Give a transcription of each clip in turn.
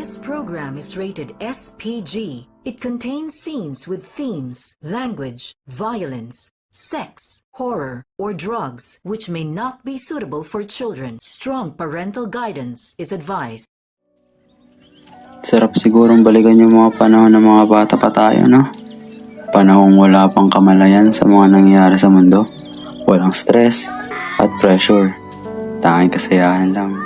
This program is rated SPG. It contains scenes with themes, language, violence, sex, horror, or drugs which may not be suitable for children. Strong parental guidance is advised. Sarap sigurong balikan yung mga panahon ng mga bata pa tayo, no? Panahong wala pang kamalayan sa mga nangyayari sa mundo. Walang stress at pressure. Tanging kasayahan lang.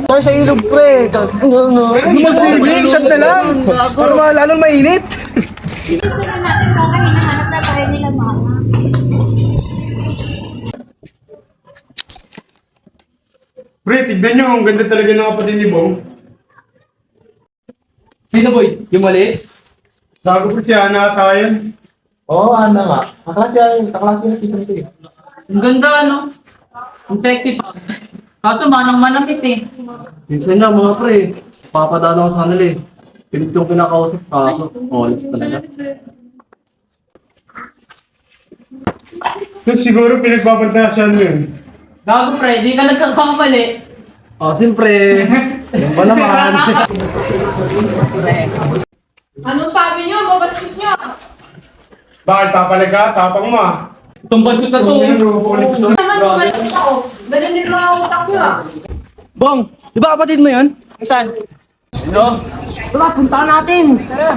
Tayo sa ilog, pre. Mag-swimming, shot na lang. Para lalong mainit. Gusto na natin baka hinahanap na tayo nila mama. Pre, tignan nyo, ang ganda talaga ng kapatid ni Bong. Sino boy? Yung mali? Sago ko si Ana tayo. Oo, ano nga. Kaklase yung teacher ito eh. Ang ganda, ano? Ang sexy pa. Kaso manang-manakit eh. Minsan nga mga pre, papadaan ako sa kanila eh. Pinit yung pinakausap, kaso olis talaga. So, siguro pinagpapantasyan mo yun. Gago pre, di ka nagkakamali. Oh, siyempre. Yung ba naman? Anong sabi niyo? Babastos niyo? Bakit papalag ka? Sapang mo ah. Itong budget na to. Naman, umalis ako. Ganun din mga utak niyo ah. Bong, di ba kapatid mo yun? Saan? Ano? Tara, punta natin. Tara.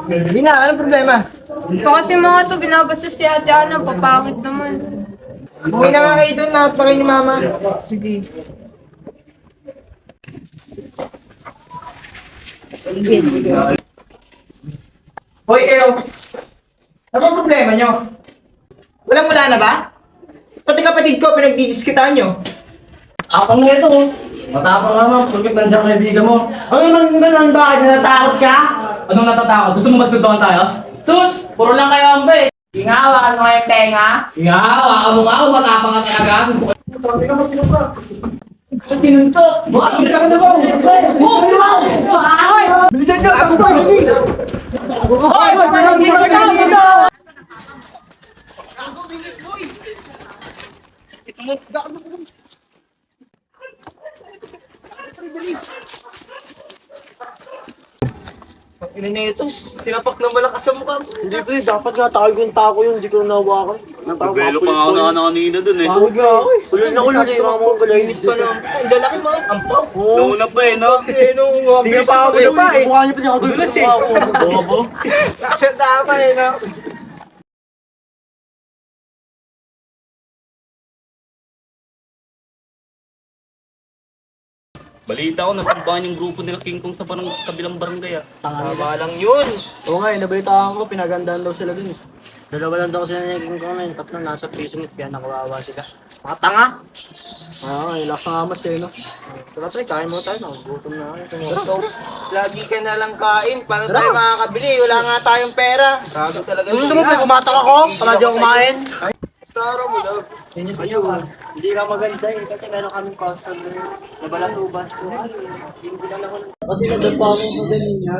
Hindi na, anong problema? Ito kasi mga to, binabastos si Ate Ana. Papangit naman. Buhay na nga kayo doon, lahat pa kayo ni Mama. Sige. Hoy kayo, ano ang problema nyo? Wala na ba? Pati kapatid ko, pinagdidiskitaan nyo. Ako nga ito, matapang ka naman, pagkat nandiyan kaibigan mo. Ano naman ganun, bakit natatakot ka? Anong natatakot? Gusto mo magsuntukan tayo? Sus! Puro lang kayo ang bet. Ingawa, ano yung tenga? Ingawa ka mo nga ako, matapang ka talaga. Suntukan. Tinuntok! Bakit ka na ba? Bilisan nyo! Ako pa! Ina na ito, sinapak na malakas sa mukha mo. Hindi pre, dapat nga tayo yung tako yun, hindi ko nahawakan. Nagbelo pa ako na kanina dun eh. Pagod nga ako eh. Ulol na ulol eh, mga mga galayinit pa na. Ang lalaki mga ampaw. Nauna pa eh, no? Hindi ka pa ako pa eh. Mukha niyo pa niya kadulas eh. Bobo. Nakasenta pa eh no. Balita ko, natambahan yung grupo nila King Kong sa kabilang barangay ah. Tama lang yun. Oo nga, nabalitaan ko, pinagandaan daw sila dun eh. Dalawa lang daw sila ng King Kong na yung tatlo nasa prison at kaya nakawawa sila. Mga tanga! Relax nga mas eh no. Tara pre, kain mo tayo, nagugutom na ako. Lagi ka na lang kain, paano tayo makakabili? Wala nga tayong pera. Rago talaga. Gusto mo pre, kumatak ako? Para di ako kumain? Tara mo love. Ayun, hindi ka maganda eh, kasi meron kaming customer na balatubas ko. Hindi lang ako. Kasi nagdapa ako ng ganyan niya.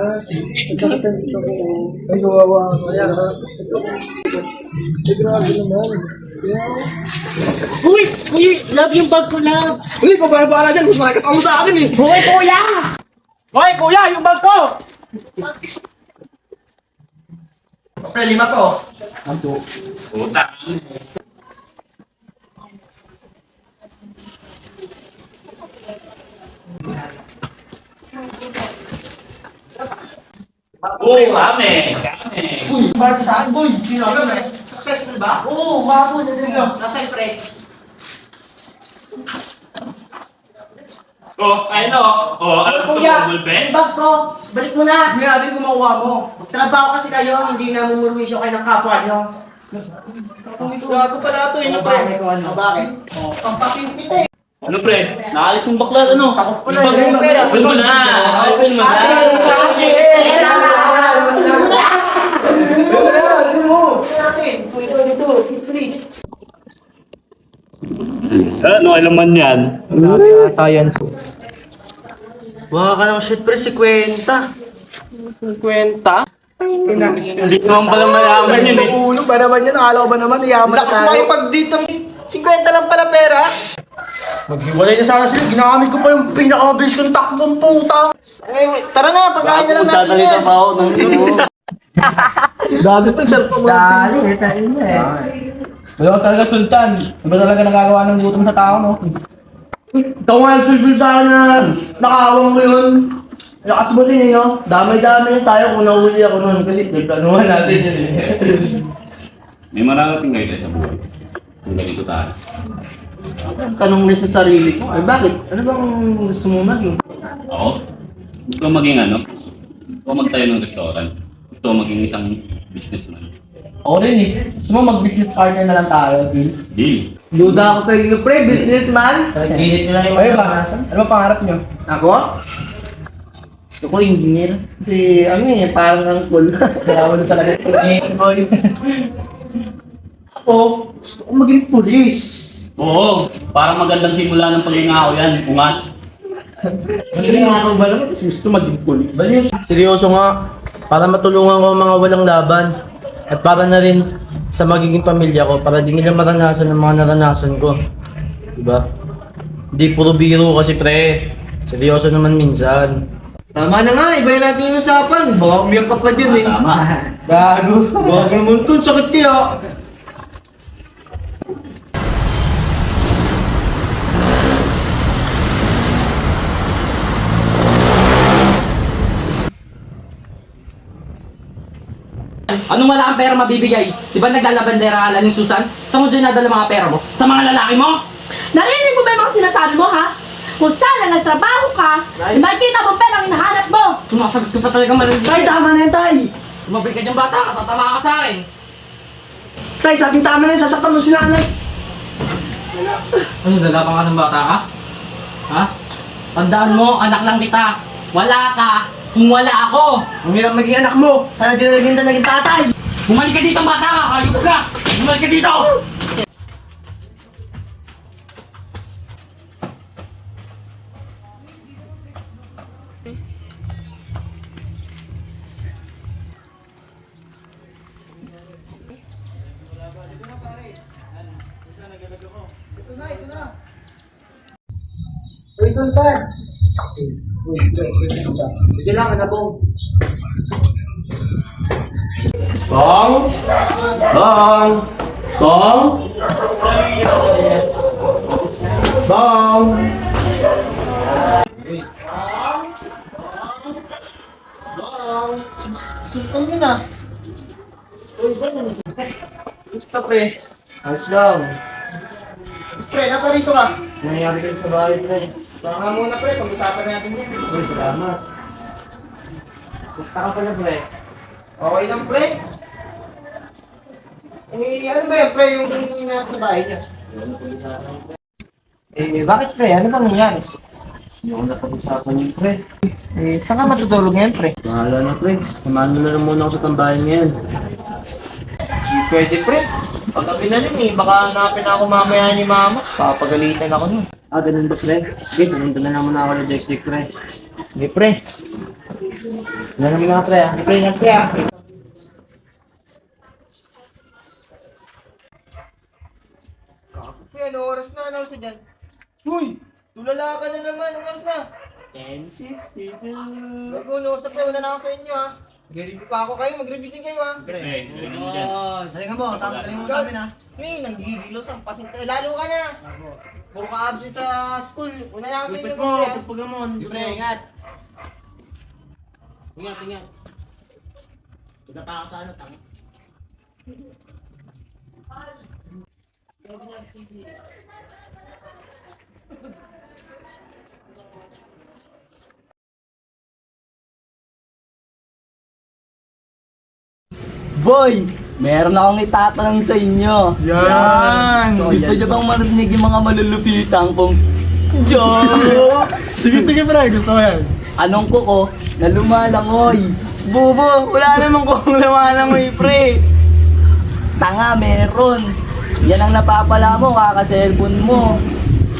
Nagsakitan dito ko. Ay, gawawa ako. Ay, grabe naman. Uy! Uy! Love yung bag ko, love! Uy, pabara-bara dyan. Gusto nakikita mo sa akin eh. Hoy, kuya! Hoy, kuya, yung bag ko! Okay, 5 ko. Puta. Kami. Uy, para saan, boy? Sinabi na. Successful ba? Oo, mapo na din. Nasa pre. Oh, ano? Oh, ano gusto mo, Kuya, Bulben? yung bag ko! Balik mo na! Hindi natin kumakuha mo. Trabaho kasi kayo, hindi na mumurwisyo kayo ng kapwa nyo. Gago pala ito, yun pa. Bakit ko ano? Bakit? Pampaking kita eh. Ano pre? Naalis yung bakla, ano? Wala yung pera. Open mo na! Open mo na! Ano, alaman yan? Tayan. Wala ka ng shit pre, 50. 50? Hindi naman pala mayaman yun eh. Ulo ba naman yan? Akala ko ba naman yaman na tayo? Lakas mo yung pag dito, 50 lang pala pera. Maghiwalay na sana sila. Ginamit ko pa yung pinakamabilis kong takbong puta. Tara na, pagkain na lang natin Sasalita yan. pa ako ng ino. Dami pa yung cellphone mo. Dali, tayo na eh. Wala talaga, Sultan. Iba talaga nagagawa ng gutom sa tao, no? Ikaw nga yung silbil sa akin na nakawang mo yun. Lakas mo din eh, no? Damay-damay na tayo kung nahuli ako nun. Kasi planuhan natin yun eh. May mararating kayo sa buhay. Kung ganito tayo. Tanong rin sa sarili ko, ay bakit? Ano bang gusto mo maging? Ako? Gusto ko maging ano? Gusto ko magtayo ng restaurant. Gusto ko maging isang businessman. Ako rin eh. Gusto mo mag-business partner na lang tayo, Bill? Deal. Duda ako sa inyo, pre, businessman. Ginit nyo lang yung Ay, ba? Ano ba pangarap nyo? Ako? Gusto ko engineer. Kasi ano eh, parang ang cool. Kaya wala talaga. Ako, gusto ko maging police. Oo, parang magandang simula ng pagngangaw yan. Ungas. Hindi nga ako ba naman kasi gusto maging police. Seryoso nga, para matulungan ko ang mga walang laban. At para na rin sa magiging pamilya ko, para di nila maranasan ang mga naranasan ko. Diba? Hindi puro biro kasi pre. Seryoso naman minsan. Tama na nga, iba natin yung usapan. Baka umiyak ka pa dyan eh. Tama. Gago. Bago naman to, sakit kaya. Anong wala kang pera mabibigay? Di ba naglalabandera ka lang yung Susan? Saan mo dyan nadala mga pera mo? Sa mga lalaki mo? Narinig mo ba yung mga sinasabi mo, ha? Kung sana nagtrabaho ka, makikita mo perang hinahanap mo. Sumasagot ka pa talaga malandi. Tay, tama na yan, tay. Tumabay ka dyan bata, katatama ka sa akin. Tay, sabing tama na yan, sasaktan mo si nanay. Ano, lalapang ka ng bata ka? Ha? Tandaan mo, anak lang kita. Wala ka kung wala ako. Ang hirap maging anak mo. Sana di na naging tatay. Bumalik ka dito bata ka, hayop ka! Bumalik ka dito! Uy, Sultan! Ito lang, anak ko. Bong! Bong! Bong! Bong! Bong! Sultan yun ah. Uy, Bong! Gusto pre. Ayos lang. Pre, naparito ka. Nangyari kayo sa bahay, pre. Baka muna, pre. Pag-usapan natin yan. Uy, salamat. Gusto ka pala, pre. Okay lang, pre. Eh, ano ba yan, pre? Yung nasa bahay niya. Eh, bakit, pre? Ano bang nangyari? Hindi ko napag-usapan yung pre. Eh, saan ka matutulog ngayon, pre? Mahala na, pre. Samahan mo na lang muna ako sa tambayan ngayon. Hindi pwede, pre. Pagkabi na nun eh, baka hanapin ako mamaya ni mama. Papagalitan ako nun. Ah, ganun ba, pre? Sige, pumunta na naman ako na Dektik, pre. Sige, pre. Wala naman na, pre. Sige, pre, pre, ah. Pre, ano oras na? Ano oras na dyan? Uy! Tulala ka na naman. Ano oras na? 10:62. Bago, ano oras na, pre? Una na ako sa inyo, ha? Mag-review pa ako kayo. Mag-review din kayo, ha? Pre, galing mo dyan. Salingan mo, tama mo sa amin ha. Nanggigilo sa pasin. Lalo ka na. Puro ka absent sa school. Una lang sa inyo. Pagpaga mo. Pre, ingat. Ingat, ingat. Pagkata ka sa ano, tama. Boy! Meron akong itatanong sa inyo. Yan! Gusto niyo bang marinig yung mga malulupitang kung Joke! Sige, pre. Gusto ko yan. Anong kuko na lumalangoy? Bubo, wala namang kung lumalangoy, pre. Tanga, meron. Yan ang napapala mo, kaka-cellphone mo.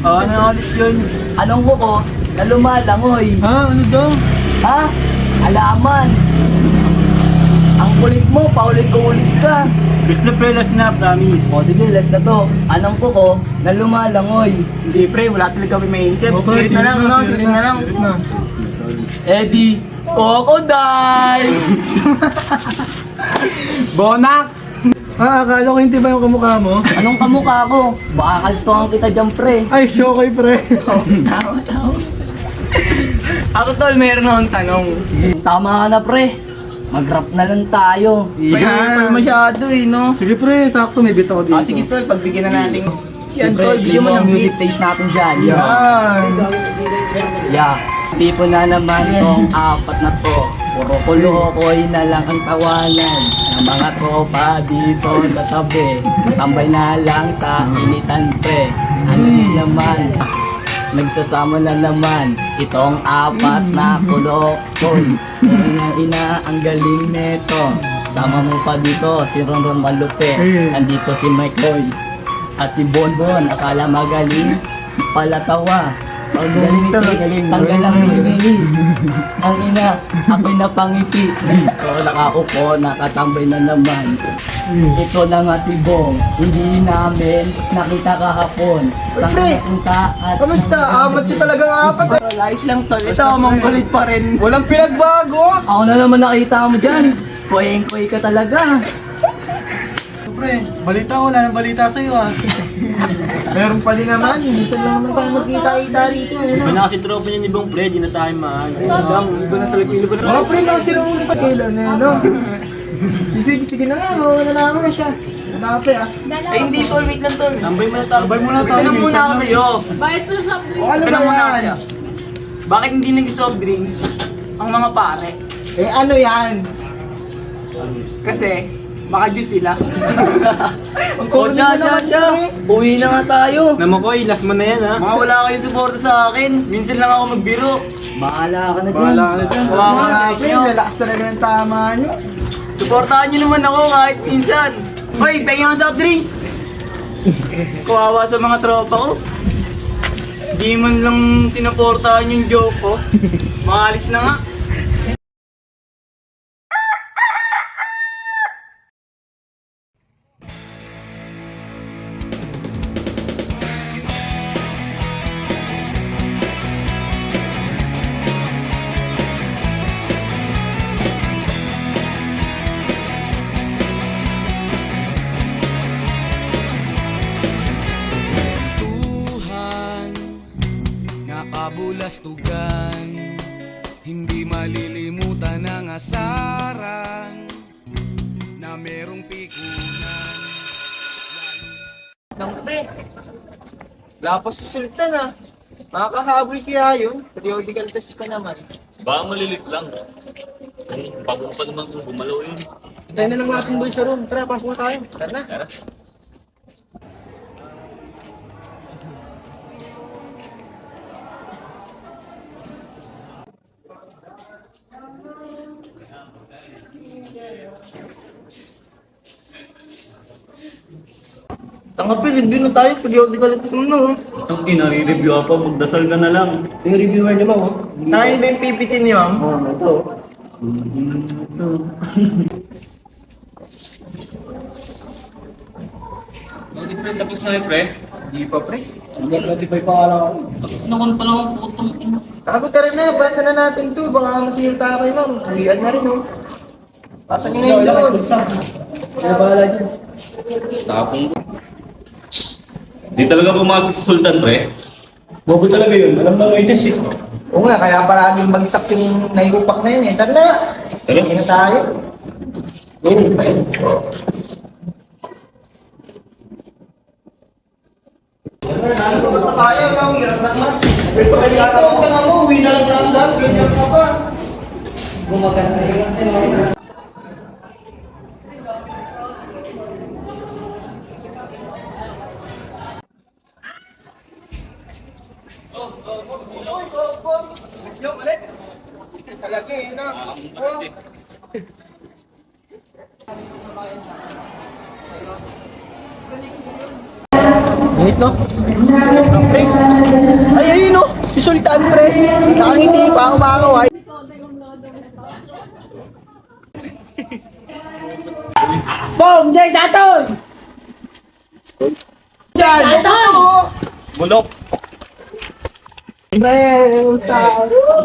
Ano ulit yun? Anong kuko na lumalangoy? Ha? Ano daw? Ha? Alaman. Ang kulit mo, paulit-ulit ka. Gusto pre, last na, promise. O sige, last na to. Anong kuko na lumalangoy? Hindi, pre. Wala talaga kami maisip. Sirit na lang, no? Sirit na lang. Eddie, crocodile! Bonak! Akala ko hindi ba yung kamukha mo? Anong kamukha ko? Baka kaltuhan kita dyan, pre. Ay, okay, pre. Tama. Ako, tol, meron akong tanong. Tama ka na, pre. Mag-rap na lang tayo. Yan. Masyado no? Sige, pre. Sakto, may bit ako dito. Ah, sige, tol. Pagbigyan na natin. Yan, Siyempre, tol, bigyan mo ng music taste natin dyan. Yan. Yeah. Tipo na naman tong apat na to. Puro kulokoy na lang ang tawanan ng mga tropa dito sa tabi. Tambay na lang sa initan, pre. Ano naman? Nagsasama na naman itong apat na kulokoy. Ina, ang galing neto. Sama mo pa dito si Ronron Malupit. Nandito si Mike at si Bonbon. Akala magaling, palatawa. Pag umiti, tanggal ang ngiti. Ang ina, ako'y napangiti. Dito nakaupo, nakatambay na naman. Ito na nga si Bong, hindi namin nakita kahapon. Saan ka napunta at... Kamusta? Apat siya talagang apat. Light lang tol. Ito, mangkulit pa rin. Walang pinagbago. Ako na naman nakita mo dyan. Kuweng-kuweng ka talaga. Pre, balita ko, wala nang balita sa'yo Meron pa din naman, minsan lang naman tayo magkita-kita rito. May na kasi tropa niya ni Bong pre, di na tayo maaga. Iba na talaga, iba na. Pre, nasira ulit ang kailan no? Sige na nga, mawala na ako na siya. Nakape Dalawa hindi, po. tol, wait lang tol. Tambay mo na tayo. Sabay muna tayo. Tanong muna ako sa'yo. Bayad po sa soft drinks. Ano ba yan? Bakit hindi nag-soft drinks ang mga pare? Eh ano yan? Kasi maka-juice sila. Ang O siya. Uwi na nga tayo. Namakoy, last mo na yan ha. Mga wala kayong suporta sa akin. Minsan lang ako magbiro. Bahala ka na dyan. Bahala ka na dyan. Bahala ka na Pre, dyan. lalakas talaga ng tama nyo. Suportahan nyo naman ako kahit minsan. Hoy, pengen ang soft drinks! Kawawa sa mga tropa ko. Di man lang sinuportahan yung joke ko. Maalis na nga. Nakabulastugan, hindi malilimutan ang asaran na merong pikunan. Pre, wala pa si Sultan Makakahabol kaya yun. Periodical test pa naman. Baka malilit lang. Pagod pa naman kung gumalaw yun. Tayo na lang natin boy sa room. Tara, pasok na tayo. Tara na. Tara. Tanga pre, review na tayo. Periodical test muna Isang nare-review pa, magdasal ka na lang. Yung reviewer ni ma'am Nakain ba yung PPT ni ma'am? Ito. Hindi pre, tapos na pre. Hindi pa pre. Nag-notify pa nga lang ako. Ano ko pa lang ang putong ina. Ako tara na, basa na natin to. Baka masihir tayo kay ma'am. Uwian na rin Basa niyo na yun doon. Kaya bahala dyan. Tapong ko. Di talaga pumasok si Sultan pre. Bobo talaga yun. Alam na itis Oo nga, kaya paraging bagsak yung naiupak na yun Tara na! Tara. Hindi na tayo. Basta tayo, ang hirap naman. Ito kaya huwag ka nga mo, uwi na lang, ganyan ka pa. Gumaganda yun. Uy, go. Yung ulit. Talaga eh, no? Oh. Wait, no? Ay, ayun, no? Si Sultan, pre. Nakangiti pa, kumakaway. Bong, Jay, Daton! Jay, Daton! Bulok! Pre,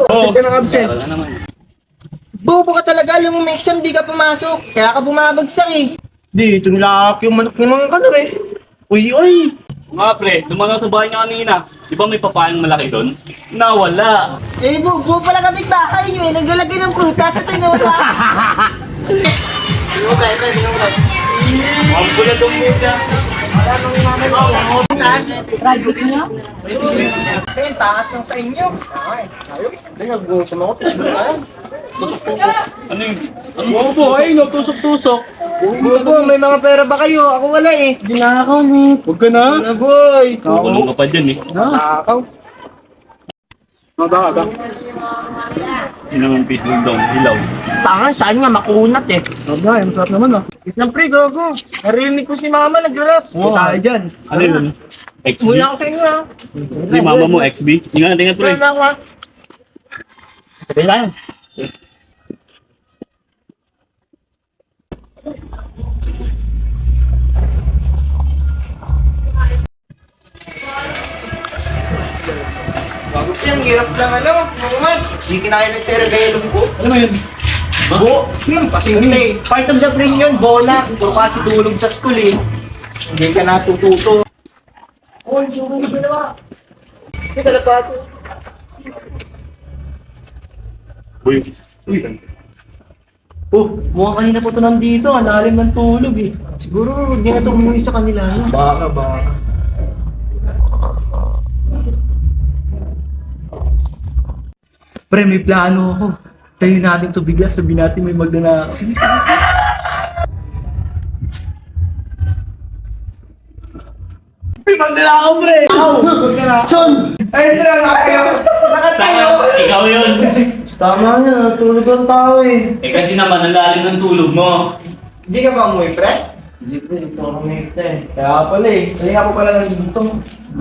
Oh, ka nang-absent. meron na naman. Bobo ka talaga, alam mo may exam, di ka pumasok. Kaya ka bumabagsak eh. Di, tumilap yung manok ni mga kanor eh. Uy! Nga pre, dumano sa bahay niya kanina. Di ba may papayang malaki doon? Nawala! Eh, bobo pala kapit bahay nyo eh. Naglalagay ng prutas sa tinola. Ang pula doon muna. Eh, takas lang sa inyo. Ano yun? Ano Bobo, ay, no, tusok-tusok. Bobo, may mga pera ba kayo? Ako wala eh. Dinakaw, mate. Huwag ka na. Ano boy? Kulong ka pa dyan eh. Nakakaw. Yun naman pitbull doon, hilaw. Tangan, saan nga makunat eh. Aba, yung sarap naman, ah. Isang pre, gogo. Narinig ko si mama nag-rap. Tayo dyan. Ano yun? XB? Mula ko sa inyo ah. Hindi, mama mo, XB? Ingat pre. Wala na ako ah. Sabi lang. Bago siya, ang hirap lang ano. Mumat. Di kinaya ng cerebellum ko. Ano yun? Bo, kasing yun eh. Part of the brain yun, bola. Kung kasi tulog sa school eh. Hindi ka natututo. Hindi ka na pa ako. Uy, Oh, mukhang kanina po ito nandito. Ang lalim ng tulog eh. Siguro, hindi na ito umuwi sa kanila. Baka. Pre, may plano ako. Tayo natin ito bigla, sabihin natin may magnanakaw. Sige. May magnanakaw, pre! Son! Ay, ikaw yun. Tama na, tulog ang tao eh. Eh kasi naman, ang lalim ng tulog mo. Hindi ka ba umuwi, pre? Hindi po, ito ako kumita eh. Kaya pala eh. Kaya nga po pala nandito.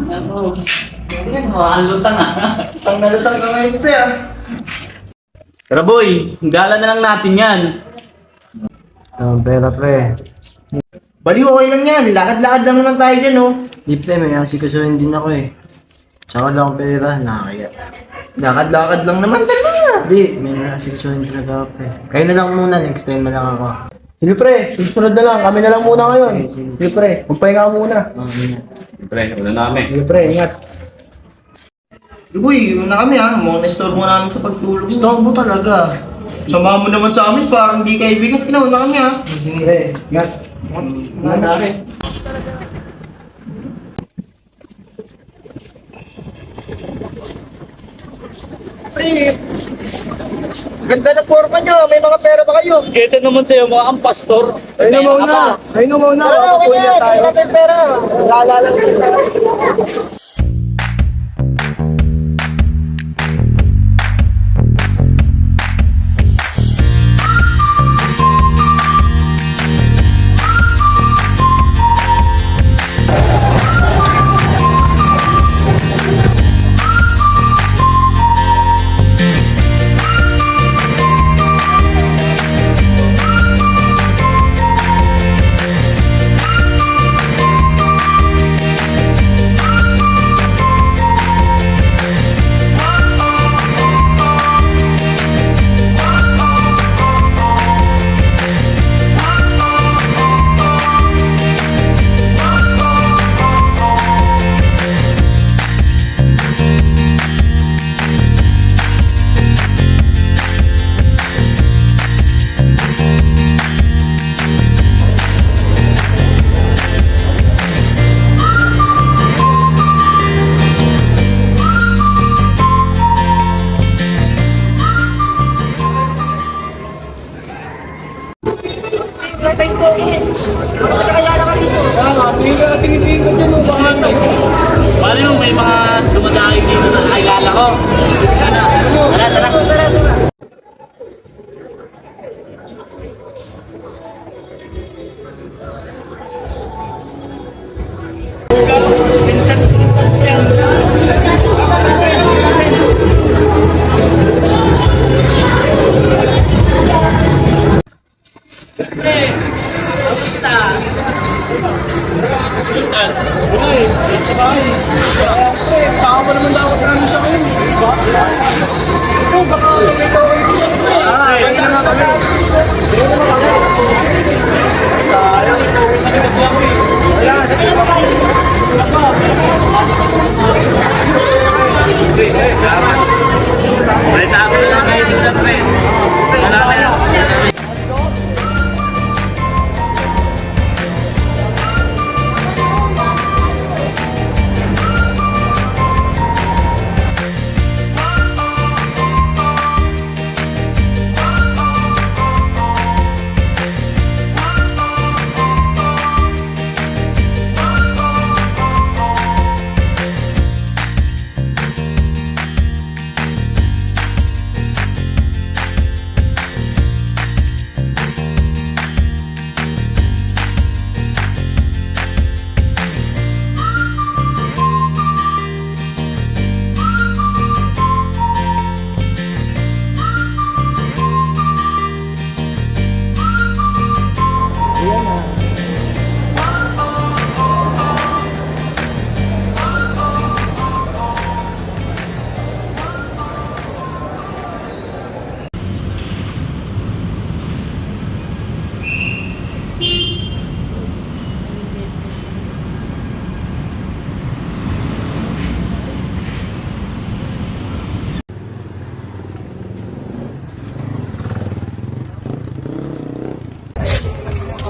Ano? Ang lutang ah. Tang nalutang ka ngayon, pre ah. Tara boy, gala na lang natin yan. Pera pre. Bali, okay lang yan. Lakad-lakad lang naman tayo dyan, oh. Deep time eh, asikasuhin din ako eh. Tsaka lang akong pera, nakakaya. Lakad-lakad lang naman talaga. Hindi, may asikasuhin talaga ako eh. Kayo na lang muna, next time na lang ako. Sige pre, susunod na lang, kami na lang muna ngayon. Sige pre, magpahinga ka muna. Pre, wala namin. Sige pre, ingat. Uy, yun na kami ha. Mukhang na-store mo namin sa pagtulog. Gusto mo talaga. Sama mo naman sa amin, parang hindi kaibigan. Sige na, wala kami ha. Sige pre, ingat. Ingat pre. Pre, ganda na forma nyo. May mga pera ba kayo? Kesa naman sa'yo, mga ang pastor. Ayun na muna. Ayun na muna. Tara na, okay na. Hindi natin pera. Lala lang. Paano yung may mga dumadaing dito na nakilala ko?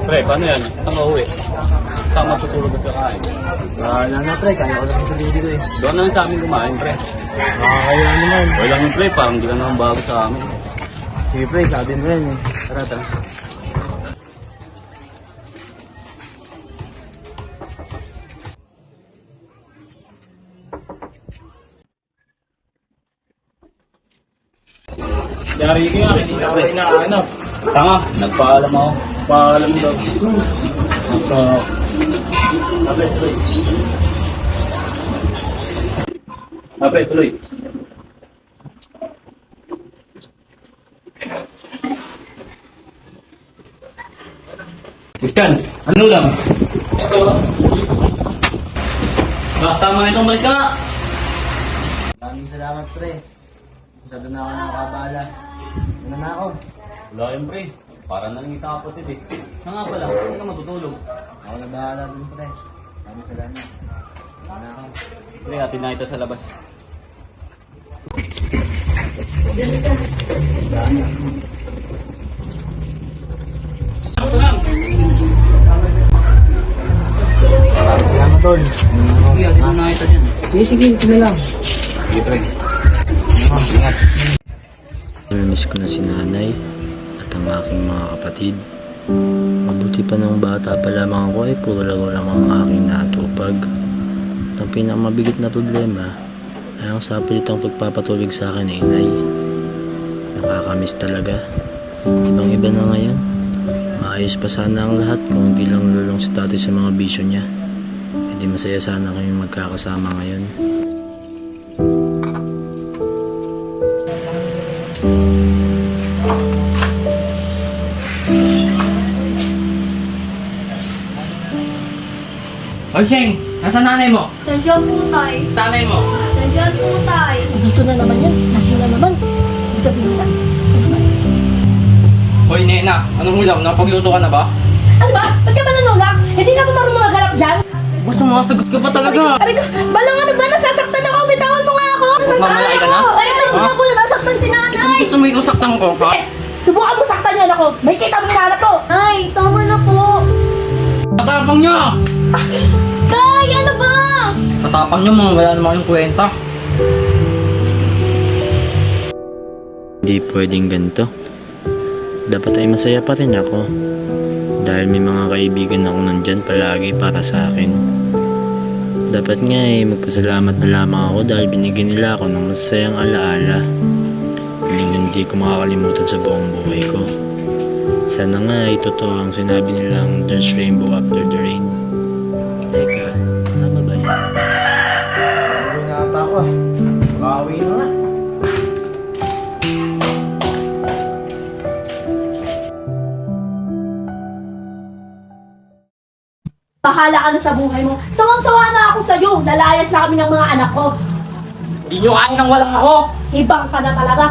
Pre, paano yan? Saan ka uwi? Saan matutulog at kakain? Wala na pre, kaya ko na sa lidi ko eh. Doon na lang sa amin kumain, pre. Nakakaya naman. Okay lang yun, pre. Parang hindi ka naman bago sa amin. Sige pre, sabi mo yan eh. Tara, tara. Yari ko nga, hindi ako inaano. Tanga, nagpaalam ako. Paalam daw. So, Ape, tuloy. Buskan, ano lang? Ito. Tama itong balik ka nga. Maraming salamat pre. Masyado na ako nakakabala. Ano na ako? Wala yun, pre. Parang nalingit ang kapatid eh. Siya nga pala, hindi ka matutulog. Ako na bahala dun pre. Maraming salamat. Ano na ako? Pre, atin na ito sa labas. Salamat tol. Sige, atin na ito dyan. Sige, sige, ito na lang. Sige, pre. Ingat. Namimiss ko na si nanay at ang aking mga kapatid. Mabuti pa nung bata pa lamang ako ay puro laro lang ang aking natupag. At ang pinakamabigat na problema ay ang sapilitang pagpapatuloy sa akin ay inay. Nakakamiss talaga. Ibang iba na ngayon. Maayos pa sana ang lahat kung hindi lang lulong si tatay sa mga bisyo niya. Hindi masaya sana kami magkakasama ngayon. Oy, Sheng! Nasaan nanay mo? Nandiyan po, tay. Tanay mo? Nandiyan po, tay. Dito na naman yan. Nasing na naman. Gabi na. Hoy, Nena! Anong ulam? Nakapagluto ka na ba? Ano ba? Ba't ka ba nanulak? Hindi ka ba marunong magharap dyan? Basta sumasagot ka pa talaga! Aray ko, balang ano ba? Nasasaktan ako. Bitawan mo nga ako. Magmamalaki ka na? Ay, ito mo ako. Nasasaktan si nanay. Gusto mo ikaw saktan ko, ha? Sige, subukan mo saktan yan ako. May kita mo hinahanap ko. Ay, tama na po. Tatapang niyo! Tay, ano ba? Tatapang niyo mga wala naman yung kwenta. Hindi pwedeng ganito. Dapat ay masaya pa rin ako. Dahil may mga kaibigan ako nandyan palagi para sa akin. Dapat nga eh, magpasalamat na lamang ako dahil binigyan nila ako ng masayang alaala. Hindi ko makakalimutan sa buong buhay ko. Sana nga ay totoo ang sinabi nilang there's rainbow after the rain. Teka, tama ba yan? Hindi na ata ako ah. Bawi na nga. Bahala ka na sa buhay mo. Sawang-sawa na ako sa'yo. Nalayas na kami ng mga anak ko. Hindi nyo kaya nang wala ako! Ibang ka na talaga.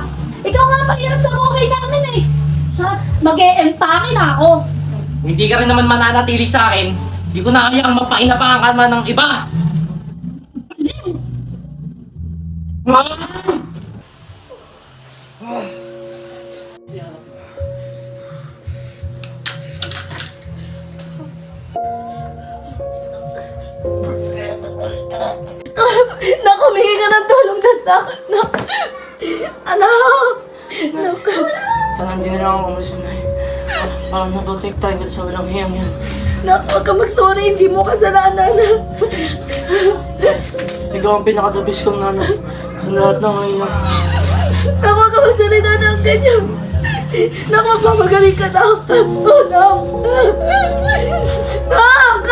Ikaw nga mahirap sa buhay namin eh. Ha? Mag-e-empake na ako. Kung hindi ka rin naman mananatili sa akin, hindi ko na kaya ang mapakinabangan ka naman ng iba. Naku, humingi ka ng tulong, Anak. Anak. Sana hindi na lang ako umalis na eh. Parang naprotektahin ka sa walang hiyang yan. Nak, huwag ka mag-sorry, hindi mo kasalanan. Ikaw ang pinakadabis kong nanay sa lahat ng ngayon. Nak, huwag ka magsalita ng ganyan. Nak, magmamagaling ka na. Tulong. Nak!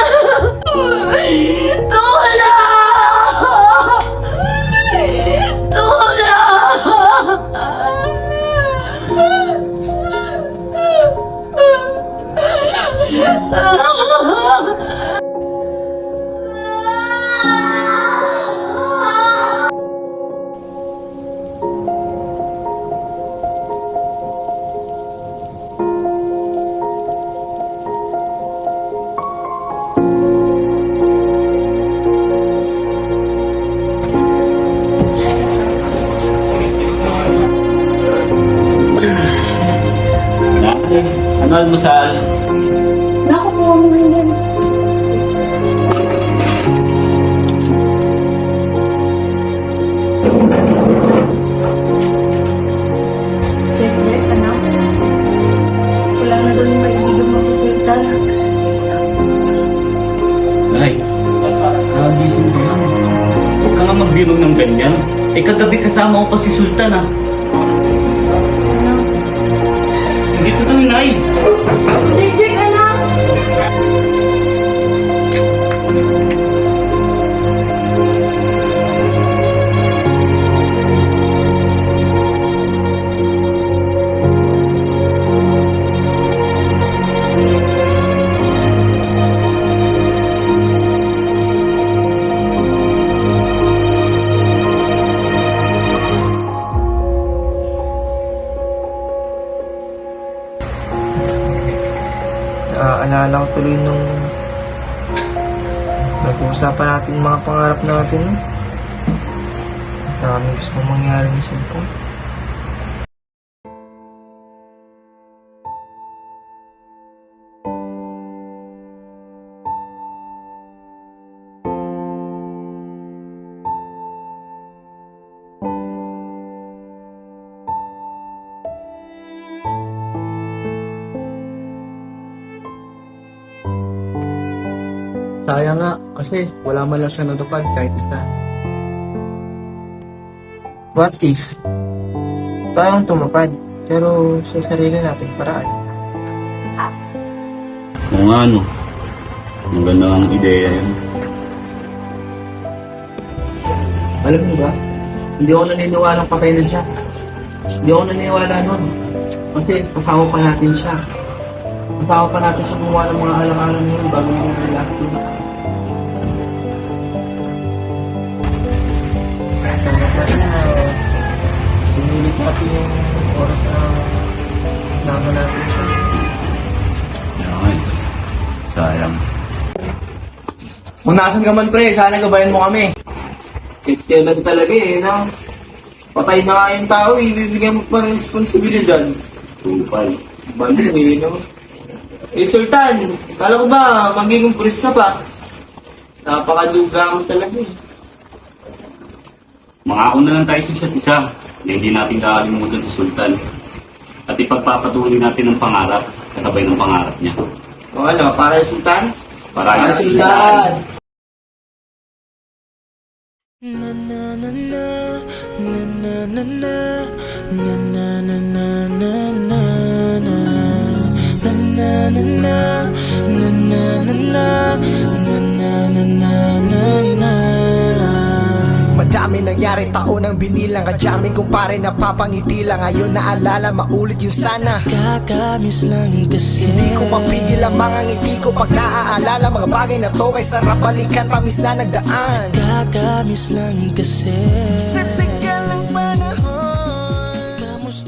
Ano almusal? Naku po, hindi. Check, anak. Wala na doon yung kaibigan mo sa sultan. Nay, nakagising ko yan. Huwag ka nga magbirong ng ganyan. Eh kagabi kasama ko pa si Sultan ah. Hindi totoo yun, Nay. Check, anak. Naaalala ko tuloy nung nag-uusapan natin mga pangarap natin. Daming gustong mangyari ni Sultan. Sayang nga, kasi wala man lang siya natupad kahit isa. What if? Tayong tumupad, pero sa sarili nating paraan. Kung ano, maganda ang ideya yun. Alam mo ba, hindi ako naniniwalang patay na siya. Hindi ako naniniwala nun. Kasi kasama pa natin siya. Kasama pa natin siya gumawa ng mga alang-alang yun bago nangyari lahat yun. Sana pa na sinilit pati yung oras na kasama natin siya. Yan, sayang. Kung nasan ka man pre, sana gabayan mo kami. Kailan talaga eh, no? Patay na nga yung tao, ibibigyan mo pa ng responsibilidad. Tupay. Balo eh, no? Eh, Sultan, kala ko ba magiging pulis ka pa? Napakaduga mo talaga eh. Mangako na lang tayo sa isa't isa na hindi natin kakalimutan si Sultan. At ipagpapatuloy natin ang pangarap kasabay ng pangarap niya. O ano, para sa Sultan? Para Para sa Sultan! Madami nangyari taon ang binilang Kadyaming kumpare napapangiti lang Ngayon naalala maulit yung sana Kakamis lang kasi Hindi ko mapigil ang mga ngiti ko Pag naaalala mga bagay na to Ay sarap balikan tamis na nagdaan Kakamis lang kasi Sa tagal ng panahon Kamusta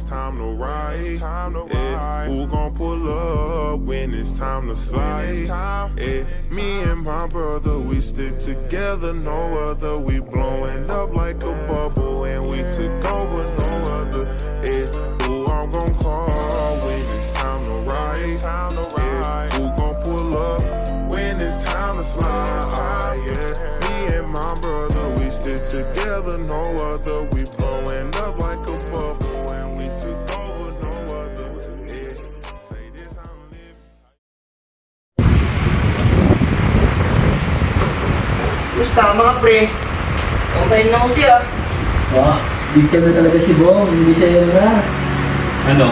time to ride? Yeah, who gon' pull up when it's time to slide? Yeah, me and my brother, we stick together, no other. We blowing up like a bubble and we took over, no other. Yeah, who I'm gon' call when it's time to ride? Yeah, who gon' pull up when it's time to slide? Yeah, me and my brother, we stick together, no other. We blowing up like a bubble and we took over, no other. Yeah, say this I'm living. Gusto mga pre? Long time na ko siya. Wow, big time na talaga si Bong. Hindi siya yun na. Ano?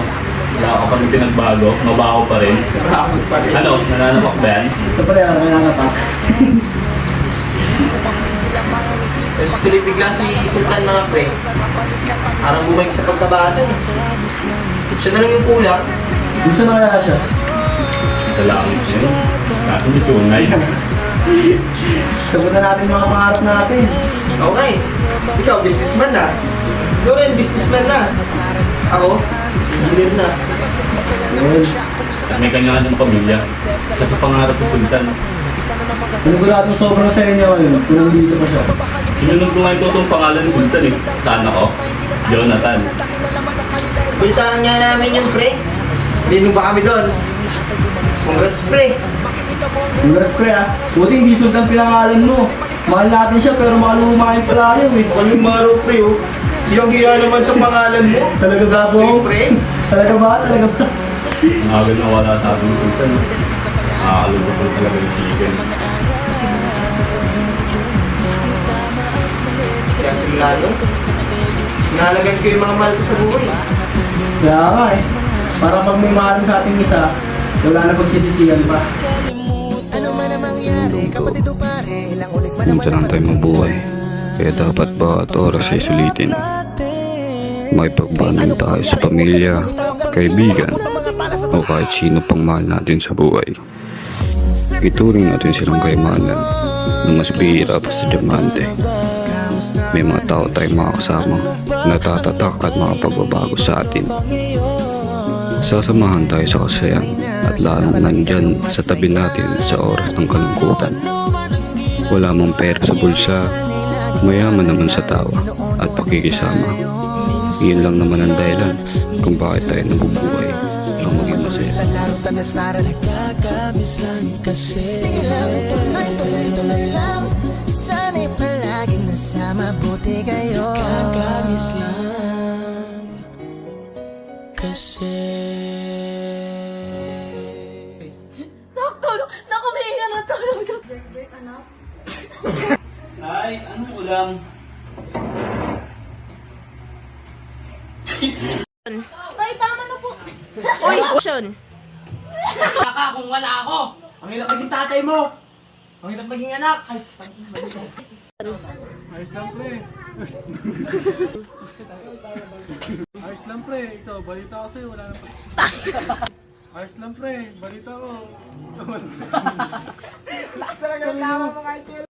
Wala ka pa rin pinagbago? Mabaho pa rin? Bakit pa rin? Ano? Nananapak ba yan? Ito pa rin ako nangangapak. Tapos tuloy bigla si Sultan mga pre. Parang bumalik sa pagkabata eh. Siya na lang yung kulang. Gusto na kaya siya? Sa langit yun. Kaso may sungay. Sagot na natin mga pangarap natin. Okay. Ikaw, businessman na. Ikaw rin, businessman na. Ako, engineer na. At may kanya-kanyang pamilya. Isa sa pangarap ni Sultan. Paniguradong sobrang sa inyo ngayon. Kung nandito pa siya. Sinunod ko nga yung totoong pangalan ni Sultan eh. Saan ako? Jonathan. Bultahan nga namin yung pre. Hindi ba kami doon? Congrats pre. Congrats pre ah. Buti hindi Sultan pinangalan mo. Mahal natin siya pero malumahin pala yun eh. Ano yung maro pre oh? Hiyang-hiya naman sa pangalan mo. Talaga ba po? Yung pre. Talaga ba? Talaga ba? Ang agad na wala sa ating Sultan. Nakakalugod ko talaga yung sigan. Kaya sigurado, sinalagan ko yung mga mahal ko sa buhay. Kaya nga eh. Para pag may mahal sa ating isa, wala na pagsisisiyan pa. Ano man ang mangyari, kapatid o pare, ilang ulit man Minsan lang tayo mabuhay, kaya dapat bawat oras ay sulitin. May pagbanding tayo sa pamilya, kaibigan, o kahit sino pang mahal natin sa buhay. Ituring natin silang kaimanan na mas bihira pa sa diamante. May mga tao tayong makakasama na tatatak at makapagbabago sa atin. Sasamahan tayo sa kasayan at lalong nandyan sa tabi natin sa oras ng kalungkutan. Wala mong pera sa bulsa, mayaman naman sa tawa at pakikisama. Iyon lang naman ang dahilan kung bakit tayo nabubuhay ang maging masaya. Sige lang, tuloy lang. Sana'y palaging nasa mabuti kayo. Kakamis lang kasi. Tulong! Naku, may hinga na tulong! Jerk, anak? Ay, anong ulam? Tay, tama na po! Uy, Sean! Kaka kung wala ako! Ang hirap maging tatay mo! Ang hirap maging anak! Ay, Ayos lang pre. Ayos lang pre. Ikaw, balita ko sa'yo, wala nang Ayos lang pre, balita ko. lakas talaga ng tama mo, Michael!